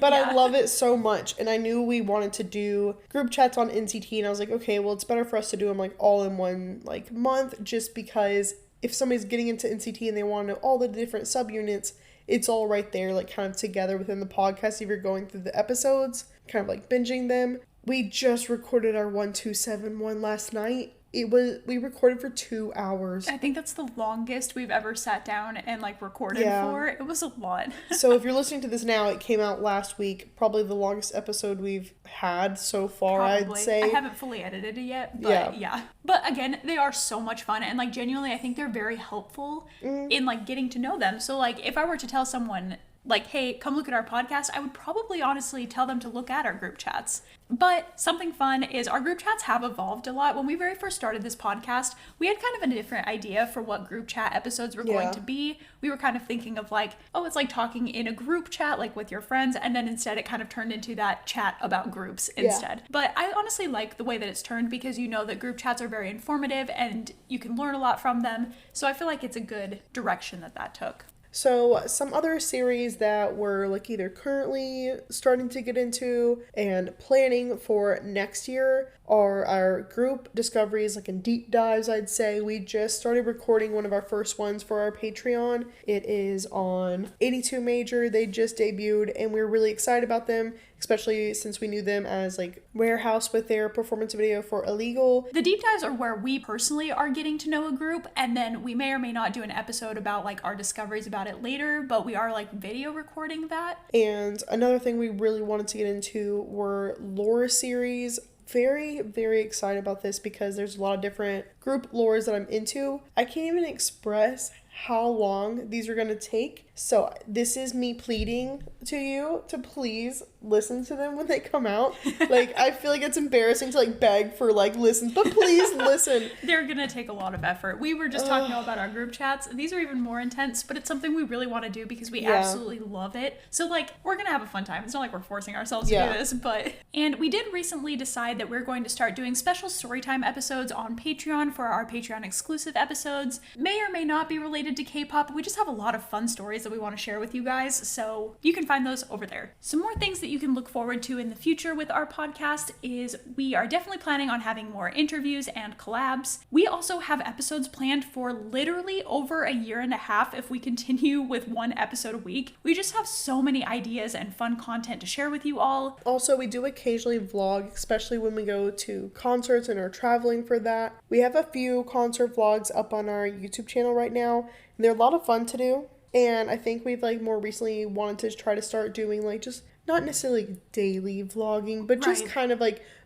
but I love it so much. And I knew we wanted to do group chats on NCT, and I was like, okay, well, it's better for us to do them like all in one like month, just because if somebody's getting into NCT and they want to know all the different subunits, it's all right there, like kind of together within the podcast. If you're going through the episodes, kind of like binging them. We just recorded our 1271 last night. We recorded for 2 hours. I think that's the longest we've ever sat down and like recorded for. It was a lot. So if you're listening to this now, it came out last week. Probably the longest episode we've had so far, Probably. I'd say. I haven't fully edited it yet, but yeah. But again, they are so much fun, and like genuinely, I think they're very helpful in like getting to know them. So like if I were to tell someone like, hey, come look at our podcast, I would probably honestly tell them to look at our group chats. But something fun is our group chats have evolved a lot. When we very first started this podcast, we had kind of a different idea for what group chat episodes were going to be. We were kind of thinking of like, oh, it's like talking in a group chat, like with your friends. And then instead it kind of turned into that chat about groups instead. But I honestly like the way that it's turned, because you know that group chats are very informative and you can learn a lot from them. So I feel like it's a good direction that took. So some other series that we're like either currently starting to get into and planning for next year are our group discoveries, like in deep dives, I'd say. We just started recording one of our first ones for our Patreon. It is on 82 Major. They just debuted and we're really excited about them, especially since we knew them as like Warehouse with their performance video for Illegal. The deep dives are where we personally are getting to know a group, and then we may or may not do an episode about like our discoveries about it later, but we are like video recording that. And another thing we really wanted to get into were lore series. Very, very excited about this because there's a lot of different group lores that I'm into. I can't even express how long these are going to take. So this is me pleading to you to please listen to them when they come out. Like, I feel like it's embarrassing to like beg for like listens, but please listen. They're gonna take a lot of effort. We were just talking about our group chats. These are even more intense, but it's something we really want to do because we absolutely love it. So like, we're gonna have a fun time. It's not like we're forcing ourselves to do this, but... And we did recently decide that we're going to start doing special storytime episodes on Patreon for our Patreon exclusive episodes. May or may not be related to K-pop. We just have a lot of fun stories that we want to share with you guys, so you can find those over there. Some more things that you can look forward to in the future with our podcast is we are definitely planning on having more interviews and collabs. We also have episodes planned for literally over a year and a half if we continue with one episode a week. We just have so many ideas and fun content to share with you all. Also, we do occasionally vlog, especially when we go to concerts and are traveling for that. We have a few concert vlogs up on our YouTube channel right now, and they're a lot of fun to do. And I think we've more recently wanted to try to start doing just not necessarily daily vlogging, but just kind of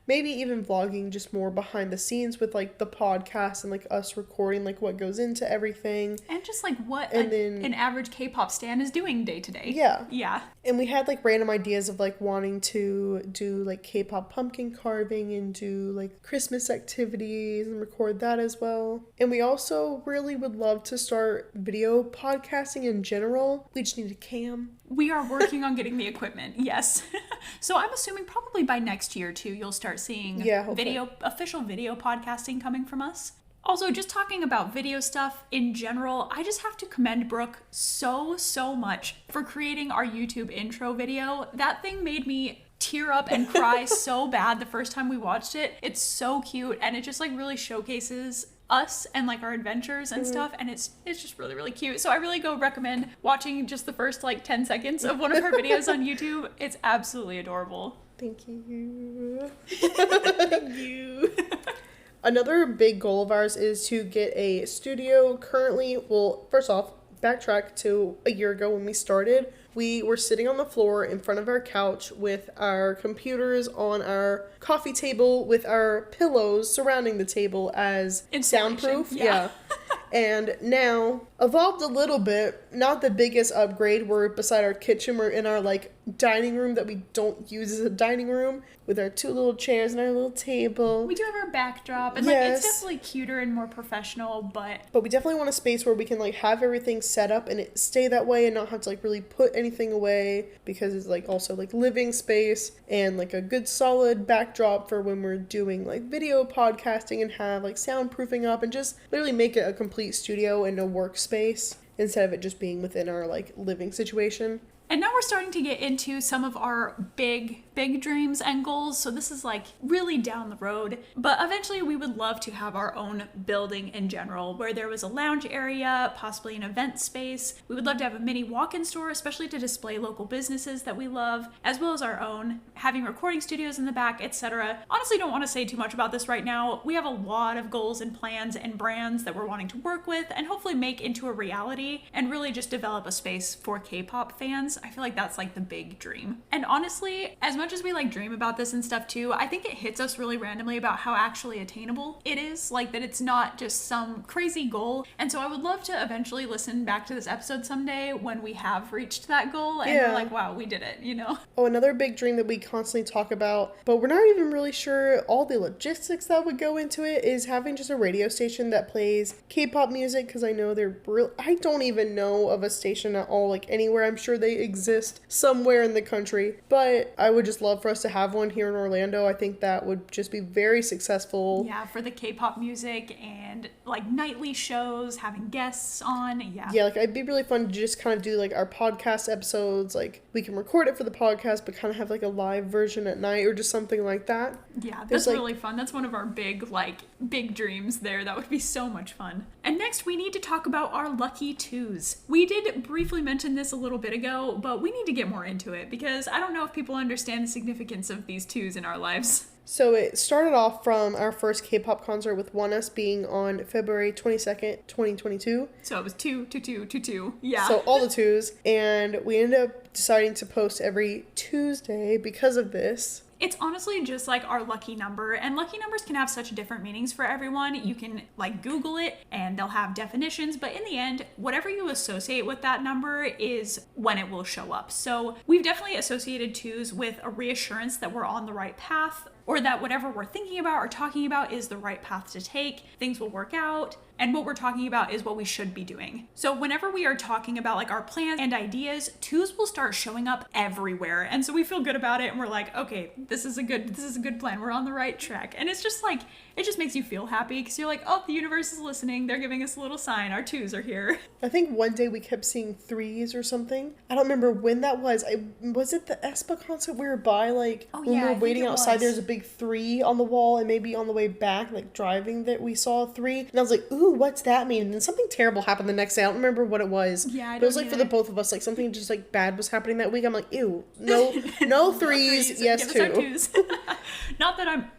maybe even vlogging just more behind the scenes with the podcast and us recording what goes into everything. And just what an average K-pop stan is doing day to day. Yeah. Yeah. And we had random ideas of wanting to do K-pop pumpkin carving and do Christmas activities and record that as well. And we also really would love to start video podcasting in general. We just need a cam. We are working on getting the equipment, yes. So I'm assuming probably by next year too, you'll start seeing official video podcasting coming from us. Also, just talking about video stuff in general, I just have to commend Brooke so much for creating our YouTube intro video. That thing made me tear up and cry so bad the first time we watched it. It's so cute, and it just really showcases us and our adventures and stuff, and it's just really cute. So I really recommend watching just the first 10 seconds of one of her videos on YouTube. It's absolutely adorable. Thank you. Thank you. Another big goal of ours is to get a studio. Currently, well, first off, backtrack to a year ago when we started. We were sitting on the floor in front of our couch with our computers on our coffee table with our pillows surrounding the table as soundproof. Yeah. And now, evolved a little bit, not the biggest upgrade. We're beside our kitchen. We're in our dining room that we don't use as a dining room with our two little chairs and our little table. We do have our backdrop, and it's definitely cuter and more professional, but we definitely want a space where we can have everything set up and it stay that way and not have to really put anything away, because it's also living space and a good solid backdrop for when we're doing video podcasting and have soundproofing up and just literally make it a complete studio and a workspace instead of it just being within our living situation. And now we're starting to get into some of our big dreams and goals. So this is really down the road. But eventually we would love to have our own building in general, where there was a lounge area, possibly an event space. We would love to have a mini walk-in store, especially to display local businesses that we love, as well as our own, having recording studios in the back, etc. Honestly, don't want to say too much about this right now. We have a lot of goals and plans and brands that we're wanting to work with and hopefully make into a reality and really just develop a space for K-pop fans. I feel that's the big dream. And honestly, as much as we dream about this and stuff too, I think it hits us really randomly about how actually attainable it is. That it's not just some crazy goal. And so I would love to eventually listen back to this episode someday when we have reached that goal and we're wow, we did it, Oh, another big dream that we constantly talk about, but we're not even really sure all the logistics that would go into it, is having just a radio station that plays K-pop music, because I know I don't even know of a station at all anywhere. I'm sure they exist somewhere in the country, but I would just love for us to have one here in Orlando. I think that would just be very successful. Yeah, for the K-pop music and nightly shows, having guests on. Yeah, it'd be really fun to just kind of do our podcast episodes. We can record it for the podcast, but kind of have a live version at night or just something like that. Yeah, that's really fun. That's one of our big dreams there. That would be so much fun. And next we need to talk about our lucky twos. We did briefly mention this a little bit ago, but we need to get more into it because I don't know if people understand the significance of these twos in our lives. So it started off from our first K-pop concert with ONEUS being on February 22nd, 2022. So it was 2. Yeah. So all the twos. And we ended up deciding to post every Tuesday because of this. It's honestly just our lucky number, and lucky numbers can have such different meanings for everyone. You can Google it and they'll have definitions, but in the end, whatever you associate with that number is when it will show up. So we've definitely associated twos with a reassurance that we're on the right path, or that whatever we're thinking about or talking about is the right path to take, things will work out, and what we're talking about is what we should be doing. So whenever we are talking about like our plans and ideas, twos will start showing up everywhere. And so we feel good about it and we're like, okay, this is a good plan. We're on the right track. And it's just like, it just makes you feel happy because you're like, oh, the universe is listening. They're giving us a little sign. Our twos are here. I think one day we kept seeing threes or something. I don't remember when that was. Was it the ESPA concert we were by? Like, when we were waiting outside, there's a big 3 on the wall, and maybe on the way back, like driving, that we saw a 3. And I was like, ooh, what's that mean? And then something terrible happened the next day. I don't remember what it was. Yeah, but it was like for the both of us, like something just like bad was happening that week. I'm like, ew, no, no threes, yes, give us our 2. twos. Not that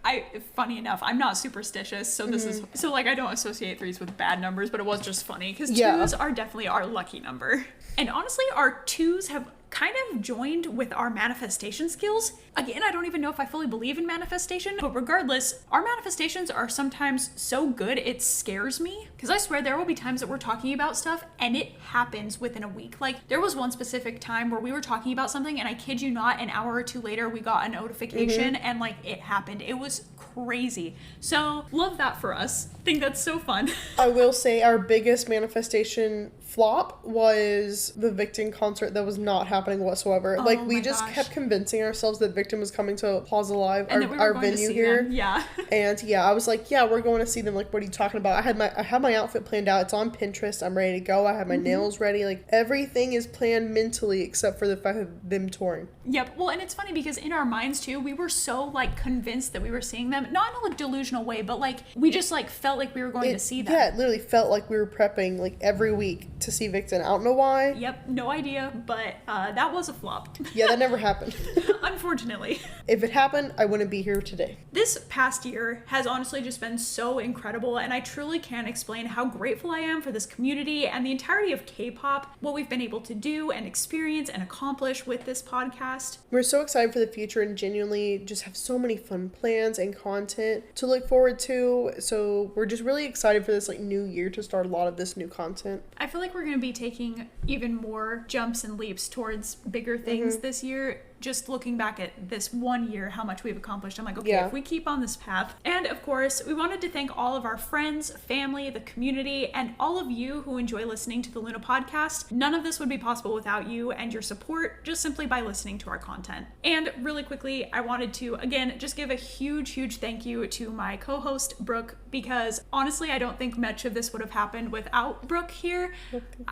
funny enough, I'm not superstitious, so this is, so like I don't associate threes with bad numbers, but it was just funny because twos are definitely our lucky number. And honestly, our twos have kind of joined with our manifestation skills. Again, I don't even know if I fully believe in manifestation, but regardless, our manifestations are sometimes so good it scares me. Because I swear there will be times that we're talking about stuff and it happens within a week. Like there was one specific time where we were talking about something and I kid you not, an hour or 2 later we got a notification and like it happened. It was crazy. So love that for us. Think that's so fun. I will say our biggest manifestation flop was the Victim concert that was not happening whatsoever. Oh, like we just kept convincing ourselves that Victim was coming to Plaza Live, our venue here. Them. Yeah. And yeah, I was like, yeah, we're going to see them. Like, what are you talking about? I had my outfit planned out. It's on Pinterest. I'm ready to go. I have my nails ready. Like everything is planned mentally except for the fact of them touring. Yep. Well, and it's funny because in our minds too, we were so like convinced that we were seeing them, not in a delusional way, but like we just like felt like we were going to see them. Yeah, it literally felt like we were prepping like every week to see Victim. I don't know why. Yep, no idea, but that was a flop. Yeah, that never happened. Unfortunately. If it happened, I wouldn't be here today. This past year has honestly just been so incredible, and I truly can't explain how grateful I am for this community and the entirety of K-pop, what we've been able to do and experience and accomplish with this podcast. We're so excited for the future and genuinely just have so many fun plans and content to look forward to. So we're just really excited for this like new year to start a lot of this new content. I feel like we're going to be taking even more jumps and leaps towards bigger things this year. Just looking back at this 1 year, how much we've accomplished, I'm like, okay, if we keep on this path. And of course, we wanted to thank all of our friends, family, the community, and all of you who enjoy listening to the Luna podcast. None of this would be possible without you and your support, just simply by listening to our content. And really quickly, I wanted to, again, just give a huge thank you to my co-host, Brooke, because honestly, I don't think much of this would have happened without Brooke here.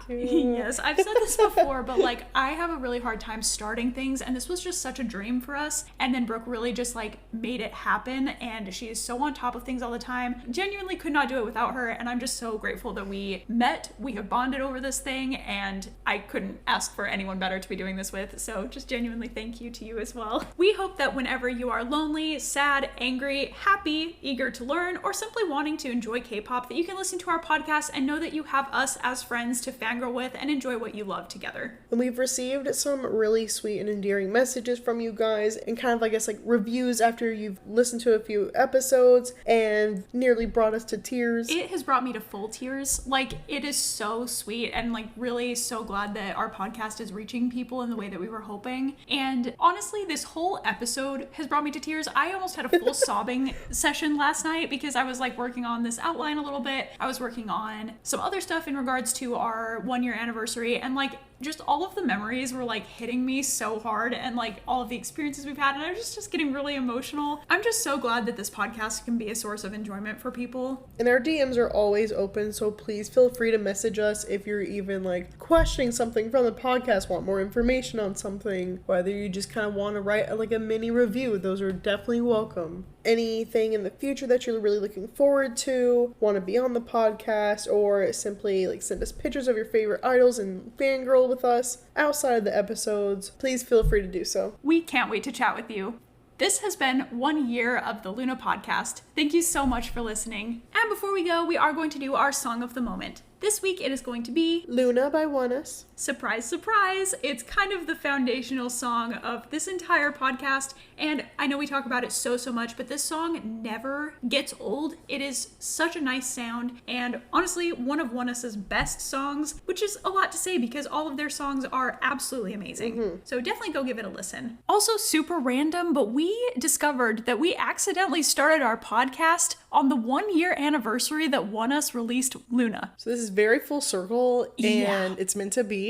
Yes, I've said this before, but like, I have a really hard time starting things, and this was just such a dream for us. And then Brooke really just like made it happen, and she is so on top of things all the time. Genuinely could not do it without her, and I'm just so grateful that we met, we have bonded over this thing, and I couldn't ask for anyone better to be doing this with. So just genuinely thank you to you as well. We hope that whenever you are lonely, sad, angry, happy, eager to learn, or simply wanting to enjoy K-pop, that you can listen to our podcast and know that you have us as friends to fangirl with and enjoy what you love together. And we've received some really sweet and endearing messages from you guys and kind of, I guess, like reviews after you've listened to a few episodes and nearly brought us to tears. It has brought me to full tears. Like, it is so sweet and like really so glad that our podcast is reaching people in the way that we were hoping. And honestly, this whole episode has brought me to tears. I almost had a full sobbing session last night because I was like working on this outline a little bit. I was working on some other stuff in regards to our 1 year anniversary, and like just all of the memories were like hitting me so hard, and like all of the experiences we've had, and I was just getting really emotional. I'm just so glad that this podcast can be a source of enjoyment for people. And our DMs are always open, so please feel free to message us if you're even like questioning something from the podcast, want more information on something, whether you just kind of want to write like a mini review. Those are definitely welcome. Anything in the future that you're really looking forward to, want to be on the podcast, or simply like send us pictures of your favorite idols and fangirl with us outside of the episodes, please feel free to do so. We can't wait to chat with you. This has been 1 year of the Luna podcast. Thank you so much for listening. And before we go, we are going to do our song of the moment. This week it is going to be Luna by ONEUS. Surprise, surprise! It's kind of the foundational song of this entire podcast, and I know we talk about it so much, but this song never gets old. It is such a nice sound, and honestly, one of ONEUS's best songs, which is a lot to say because all of their songs are absolutely amazing. So definitely go give it a listen. Also, super random, but we discovered that we accidentally started our podcast on the 1-year anniversary that ONEUS released Luna. So this is very full circle, and it's meant to be.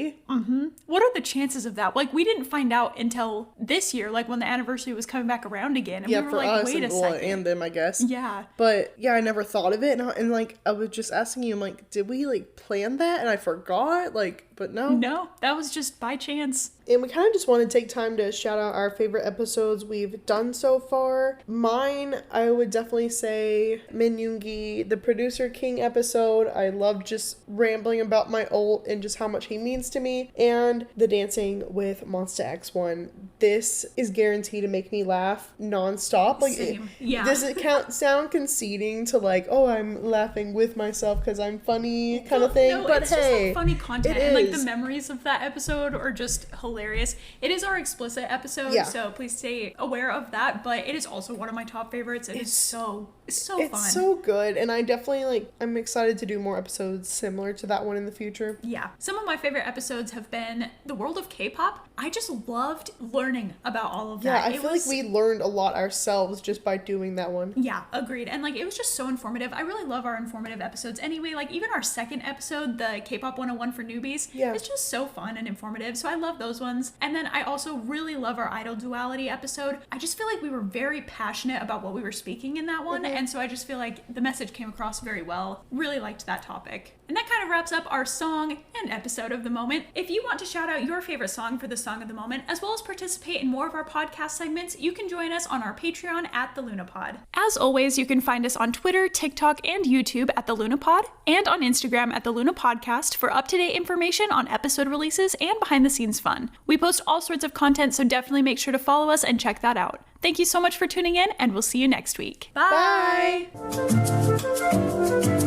What are the chances of that? Like, we didn't find out until this year, like when the anniversary was coming back around again. And we were for like, us, wait a second. and them, I guess. Yeah. But yeah, I never thought of it, and like I was just asking you, I'm like, did we like plan that? And I forgot, like, but no. No, that was just by chance. And we kind of just want to take time to shout out our favorite episodes we've done so far. Mine, I would definitely say Min Yoongi, the Producer King episode. I love just rambling about my ult and just how much he means to me. And the Dancing with Monsta X one. This is guaranteed to make me laugh nonstop. Like, Same. Yeah. Does it sound conceiting to like, oh, I'm laughing with myself because I'm funny kind of thing? No, but it's hey, just like funny content. it And like is. the memories of that episode are just hilarious. It is our explicit episode, so please stay aware of that. But it is also one of my top favorites. It's so fun. It's so good, and I definitely I'm excited to do more episodes similar to that one in the future. Yeah. Some of my favorite episodes have been the world of K-pop. I just loved learning about all of that. Yeah, I feel like we learned a lot ourselves just by doing that one. Yeah, agreed. And like, it was just so informative. I really love our informative episodes anyway. Like, even our second episode, the K-pop 101 for newbies, it's just so fun and informative. So I love those ones. And then I also really love our idol duality episode. I just feel like we were very passionate about what we were speaking in that one. And so I just feel like the message came across very well. Really liked that topic. And that kind of wraps up our song and episode of the moment. If you want to shout out your favorite song for the song of the moment, as well as participate in more of our podcast segments, you can join us on our Patreon at The Lunapod. As always, you can find us on Twitter, TikTok, and YouTube at The Lunapod, and on Instagram at The Luna Podcast for up-to-date information on episode releases and behind-the-scenes fun. We post all sorts of content, so definitely make sure to follow us and check that out. Thank you so much for tuning in, and we'll see you next week. Bye! Bye.